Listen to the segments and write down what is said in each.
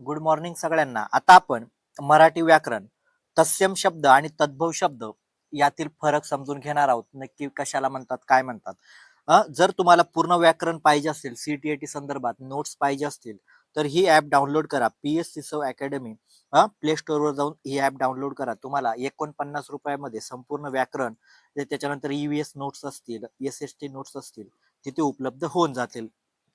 Good morning सगळ्यांना. आता आपण मराठी व्याकरण, तत्सम शब्द आणि तद्भव शब्द यातील फरक समजून घेणार आहोत. नक्की कशाला म्हणतात, काय म्हणतात. जर तुम्हाला पूर्ण व्याकरण पाहिजे असेल, CTET संदर्भात नोट्स पाहिजे असतील, तर ही ऍप डाउनलोड करा. PS सिसो अकॅडमी प्ले स्टोअरवर जाऊन ही ऍप डाउनलोड करा. तुम्हाला 49 रुपयामध्ये संपूर्ण व्याकरण, त्याच्यानंतर EVS नोट्स असतील, SST नोट्स असतील, तिथे उपलब्ध होऊन जातील.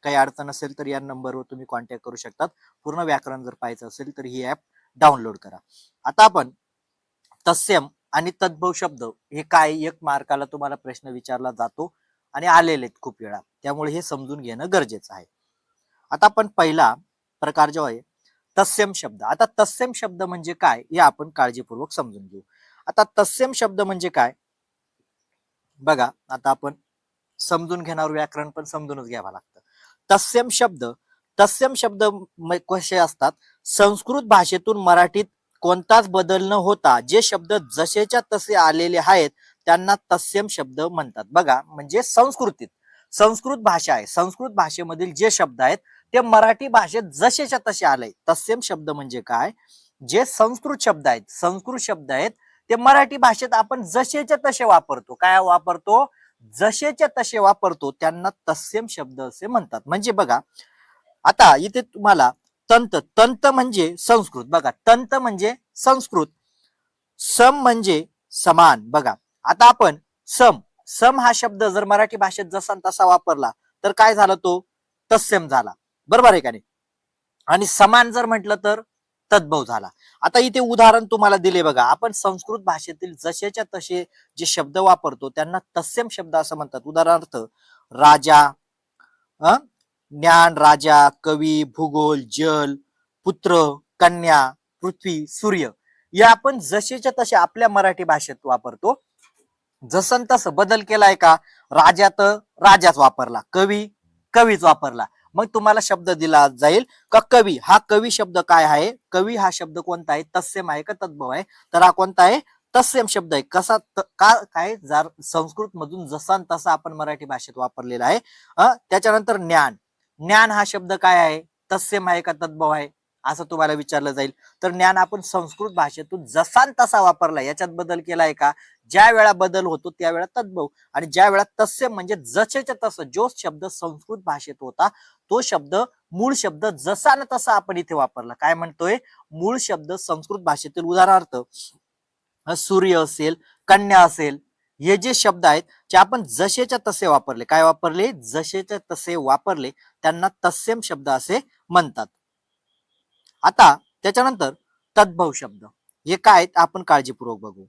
काही अडचण असेल तर या नंबरवर तुम्ही कॉन्टॅक्ट करू शकतात. पूर्ण व्याकरण जर पाहायचं असेल तर ही ऍप डाउनलोड करा. आता आपण तत्सम आणि तद्भव शब्द हे काय, एक मार्काला तुम्हाला प्रश्न विचारला जातो आणि आलेले आहेत खूप वेळा, त्यामुळे हे समजून घेणं गरजेचं आहे. आता आपण पहिला प्रकार जो आहे तत्सम शब्द. आता तत्सम शब्द म्हणजे काय हे आपण काळजीपूर्वक समजून घेऊ. आता तत्सम शब्द म्हणजे काय बघा. आता आपण समजून घेणार, व्याकरण पण समजूनच घ्यावं लागतं. तत्सम शब्द कसे असतात? संस्कृत भाषेतून मराठीत कोणताच बदल न होता जे शब्द जसेच्या तसे आलेले आहेत त्यांना तत्सम शब्द म्हणतात. बघा, म्हणजे संस्कृत भाषा आहे, संस्कृत भाषेमधील जे शब्द आहेत ते मराठी भाषेत जसेच्या तसे आले. तत्सम शब्द म्हणजे काय? जे संस्कृत शब्द आहेत ते मराठी भाषेत आपण जसेच्या तसे वापरतो. काय वापरतो? जसेच्या तसे वापरतो, त्यांना तत्सम शब्द असे म्हणतात. म्हणजे बघा, आता इथे तुम्हाला तंत म्हणजे संस्कृत. बघा, तंत म्हणजे संस्कृत, सम म्हणजे समान. बघा, आता आपण सम हा शब्द जर मराठी भाषेत जसा तसा वापरला तर काय झाला? तो तत्सम झाला. बरोबर आहे का नाही? आणि समान जर म्हटलं तर तद्भव झाला. आता इथे उदाहरण तुम्हाला दिले बघा. आपण संस्कृत भाषेतील जसेच्या तसे जे शब्द वापरतो त्यांना तत्सम शब्द असं म्हणतात. उदाहरणार्थ राजा, ज्ञान, राजा, कवी, भूगोल, जल, पुत्र, कन्या, पृथ्वी, सूर्य, या आपण जसेच्या तसे आपल्या मराठी भाषेत वापरतो. जसं तसं बदल केलाय का? राजा तर राजाच वापरला, कवी कवीच वापरला. मग तुम्हाला शब्द दिला जाईल का कवी. हा कवी शब्द काय आहे? कवी हा शब्द कोणता आहे? तत्सम आहे का तद्भव आहे? तर हा कोणता आहे? तत्सम शब्द आहे. कसा काय? संस्कृत मधून जसा तसा आपण मराठी भाषेत वापरलेला आहे. त्याच्यानंतर ज्ञान हा शब्द काय आहे? तत्सम आहे का तद्भव आहे, असं तुम्हाला विचारलं जाईल. तर ज्ञान आपण संस्कृत भाषेतून जसा तसा वापरला, याच्यात बदल केलाय का? ज्या वेळा बदल होतो त्यावेळा तद्भव, आणि ज्या वेळा तत्सम म्हणजे जसेच्या तसं, जो शब्द संस्कृत भाषेत होता तो शब्द, मूळ शब्द जसा ना तसा आपण इथे वापरला. काय म्हणतोय? मूळ शब्द संस्कृत भाषेतील, उदाहरणार्थ सूर्य असेल, कन्या असेल, हे जे शब्द आहेत जे आपण जसेच्या तसे वापरले. काय वापरले? जसेच्या तसे वापरले, त्यांना तत्सम शब्द असे म्हणतात. आता त्याच्यानंतर तद्भव शब्द हे काय आपण काळजीपूर्वक बघू.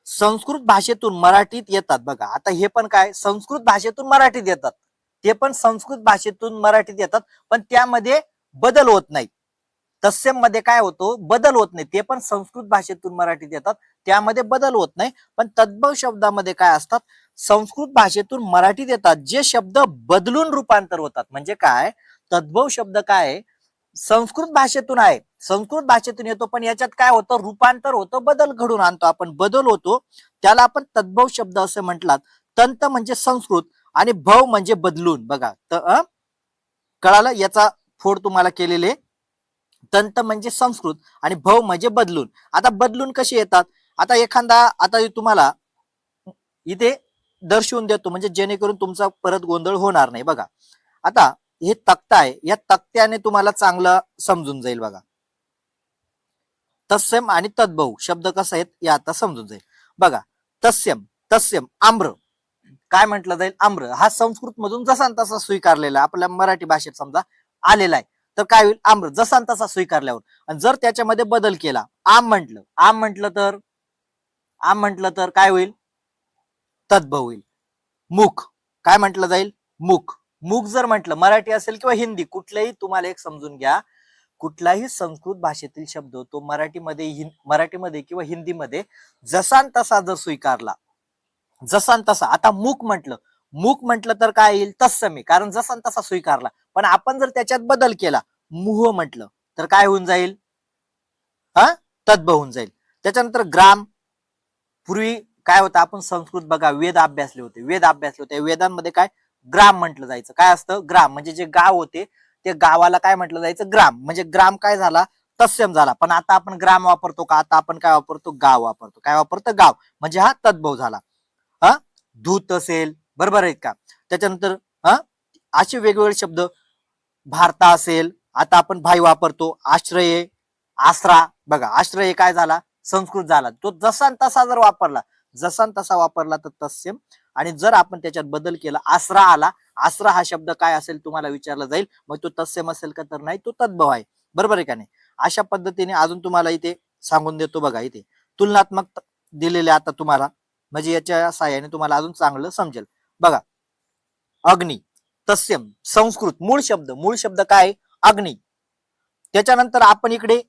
संस्कृत भाषेतून मराठीत येतात. बघा, आता हे पण काय? संस्कृत भाषेतून मराठीत येतात, ते पण संस्कृत भाषेतून मराठीत येतात, पण त्यामध्ये बदल होत नाही. तत्सम मध्ये काय होतो? बदल होत नाही. ते पण संस्कृत भाषेतून मराठीत येतात, त्यामध्ये बदल होत नाही. पण तद्भव शब्दामध्ये काय असतात? संस्कृत भाषेतून मराठीत येतात जे शब्द बदलून रूपांतर होतात. म्हणजे काय? तद्भव शब्द काय? संस्कृत भाषेतून आहे, संस्कृत भाषेतून येतो, पण याच्यात काय होतं? रूपांतर होतं, बदल घडून आणतो आपण, बदल होतो, त्याला आपण तद्भव शब्द असे म्हटलात. तंत म्हणजे संस्कृत आणि भव म्हणजे बदलून. बघा, कळालं? याचा फोड तुम्हाला केलेले. तंत म्हणजे संस्कृत आणि भव म्हणजे बदलून. आता बदलून कसे येतात? आता आता तुम्हाला इथे दर्शवून देतो, म्हणजे जेणेकरून तुमचा परत गोंधळ होणार नाही. बघा, आता हे तक्ता आहे, या तक्त्याने तुम्हाला चांगलं समजून जाईल. बघा, तत्सम आणि तद्भव शब्द कसा आहेत हे आता समजून जाईल. बघा, तत्सम आम्र, काय म्हटलं जाईल? आम्र हा संस्कृत मधून जसा तसा स्वीकारलेला आपल्या मराठी भाषेत समजा आलेला आहे, तर काय होईल? आम्र जसा तसा स्वीकारल्यावर. आणि जर त्याच्यामध्ये बदल केला, आम म्हटलं तर काय होईल? तद्भव होईल. मुख काय म्हटलं जाईल? मुख जर म्हटलं, मराठी असेल किंवा हिंदी, कुठल्याही, तुम्हाला एक समजून घ्या, कुठलाही संस्कृत भाषेतील शब्द तो मराठीमध्ये किंवा हिंदीमध्ये जसा तसा जर स्वीकारला, जसा तसा. आता मुख म्हटलं तर काय येईल? तत्सम, कारण जसा तसा स्वीकारला. पण आपण जर त्याच्यात बदल केला, मुह म्हटलं तर काय होऊन जाईल? तद्भव होऊन जाईल. त्याच्यानंतर ग्राम, पूर्वी काय होतं? आपण संस्कृत बघा, वेद अभ्यासले होते, वेदांमध्ये काय ग्राम म्हटलं जायचं. काय असतं? ग्राम म्हणजे जे गाव होते ते गावाला काय म्हटलं जायचं, ग्राम. म्हणजे ग्राम काय झाला, तत्सम झाला. पण आता आपण ग्राम वापरतो का, आता आपण काय वापरतो, गाव वापरतो. काय वापरतो, गाव. म्हणजे हा तद्भव झाला. हा दूत असेल, बरोबर आहे का. त्याच्यानंतर हा असे वेगवेगळे शब्द, भारता असेल, आता आपण भाई वापरतो. आश्रय, आसरा. बघा आश्रय काय झाला, संस्कृत झाला. तो जसा तसा जर वापरला, जसा तसा वापरला तर तत्सम. आणि जर आपण त्याच्यात बदल केला, आसरा आला, आसरा हा शब्द काय असेल तुम्हाला विचारला जाईल, मग तो तत्सम असेल का, तर नाही, तो तद्भव आहे. बरोबर आहे का नाही. अशा पद्धतीने अजून तुम्हाला इथे सांगून देतो बघा, इथे तुलनात्मक दिलेले आता तुम्हाला, म्हणजे याच्या सहाय्याने तुम्हाला अजून चांगलं समजेल. बघा अग्नी, तत्सम, संस्कृत, मूळ शब्द काय, अग्नी. त्याच्यानंतर आपण इकडे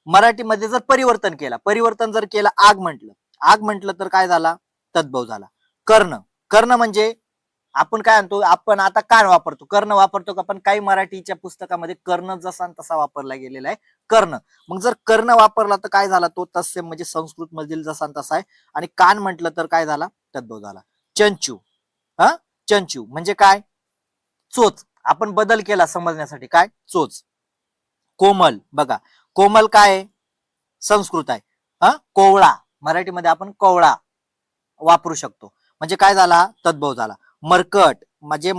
मराठीमध्ये जर परिवर्तन जर केलं, आग म्हटलं तर काय झाला, तद्भव झाला. कर्ण, कर्ण म्हणजे आपण काय म्हणतो, आपण आता कान वापरतो, कर्ण वापरतो का, पण काही मराठीच्या पुस्तकामध्ये कर्ण जसा तसा वापरला गेलेला आहे, कर्ण. मग जर कर्ण वापरला तर काय झाला, तो तत्सम म्हणजे संस्कृत मधील जसा तसा आहे. आणि कान म्हटलं तर काय झाला, तद्भव झाला. चंचू, हा चंचू म्हणजे काय, चोच. आपण बदल केला समजण्यासाठी, काय, चोच. कोमल, बघा कोमल काय, संस्कृत आहे. कोवळा, मराठीमध्ये आपण कोवळा वापरू शकतो. म्हणजे काय झाला, तद्भव झाला. मरकट म्हणजे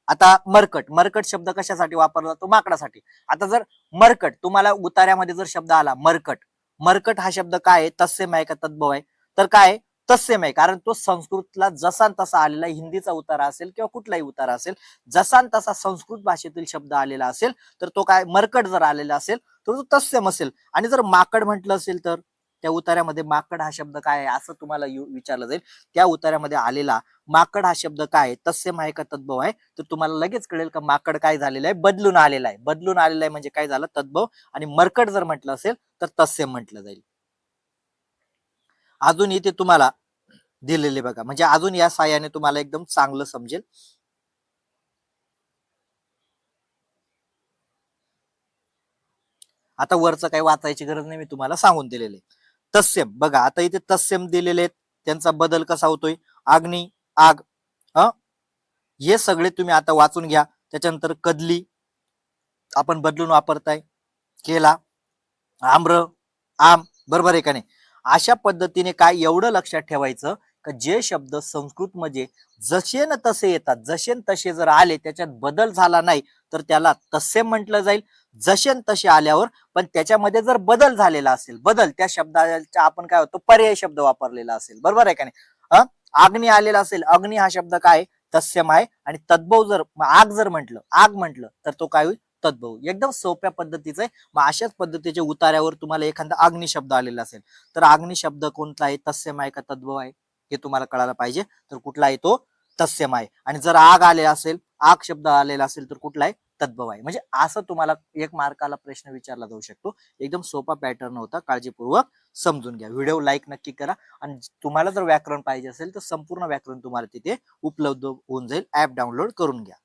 आता मरकट शब्द कशासाठी वापरला जातो, माकडासाठी. आता जर मरकट तुम्हाला उतार्यामध्ये जर शब्द आला, मरकट हा शब्द काय आहे, तत्सम आहे का तद्भव आहे, तर काय, तत्सम आहे. कारण तो संस्कृतला जसा तसा आलेला, हिंदीचा उतारा असेल किंवा कुठलाही उतारा असेल, जसा तसा संस्कृत भाषेतील शब्द आलेला असेल तर तो काय, मरकट जर आलेला असेल तर तो तत्सम असेल. आणि जर माकड म्हटलं असेल तर त्या उतार्यामध्ये माकड हा शब्द काय आहे असं तुम्हाला विचारलं जाईल. त्या उतार्यामध्ये आलेला माकड हा शब्द काय आहे, तत्सम आहे का तद्भव आहे, तर तुम्हाला लगेच कळेल का माकड काय झालेलं आहे, बदलून आलेला आहे म्हणजे काय झालं, तद्भव. आणि मरकट जर म्हटलं असेल तर तत्सम म्हटलं जाईल. अजून इथे तुम्हाला दिलेले बघा, म्हणजे अजून या साह्याने तुम्हाला एकदम चांगलं समजेल. आता वरचं काही वाचायची गरज नाही, मी तुम्हाला सांगून दिलेले. तत्सम बघा, आता इथे तत्सम दिलेले आहेत, त्यांचा बदल कसा होतोय, अग्नी, आग. हे सगळे तुम्ही आता वाचून घ्या. त्याच्यानंतर कदली आपण बदलून वापरताय, केला, आम्र, आम. बरोबर आहे का नाही. अशा पद्धतीने काय एवढं लक्षात ठेवायचं का जे शब्द संस्कृत मध्ये जसे न तसे येतात, जसे न तसे जर आले, त्याच्यात बदल झाला नाही तर त्याला तत्सम म्हटलं जाईल. जसे न तसे आल्यावर पण त्याच्यामध्ये जर बदल झालेला असेल, त्या शब्दाचा आपण काय होतो, पर्याय शब्द वापरलेला असेल. बरोबर आहे का नाही. अग्नी आलेला असेल, अग्नी हा शब्द काय, तत्सम आहे. आणि तद्भव जर आग म्हटलं तर तो काय होईल, तद्भव. एकदम सोप्या पद्धतीचं आहे. मग अशाच पद्धतीच्या उतार्यावर तुम्हाला एखादा अग्नि शब्द आलेला असेल तर अग्नि शब्द कोणता आहे, तत्सम आहे का तद्भव आहे, हे तुम्हाला कळायला पाहिजे. तर कुठला आहे तो, तत्सम आहे. आणि जर आग आलेला असेल, आग शब्द आलेला असेल तर कुठला आहे, तद्भव आहे. म्हणजे असं तुम्हाला एक मार्काला प्रश्न विचारला जाऊ शकतो. एकदम सोपा पॅटर्न होता, काळजीपूर्वक समजून घ्या. व्हिडिओ लाईक नक्की करा. आणि तुम्हाला जर व्याकरण पाहिजे असेल तर संपूर्ण व्याकरण तुम्हाला तिथे उपलब्ध होऊन जाईल. ऍप डाउनलोड करून घ्या.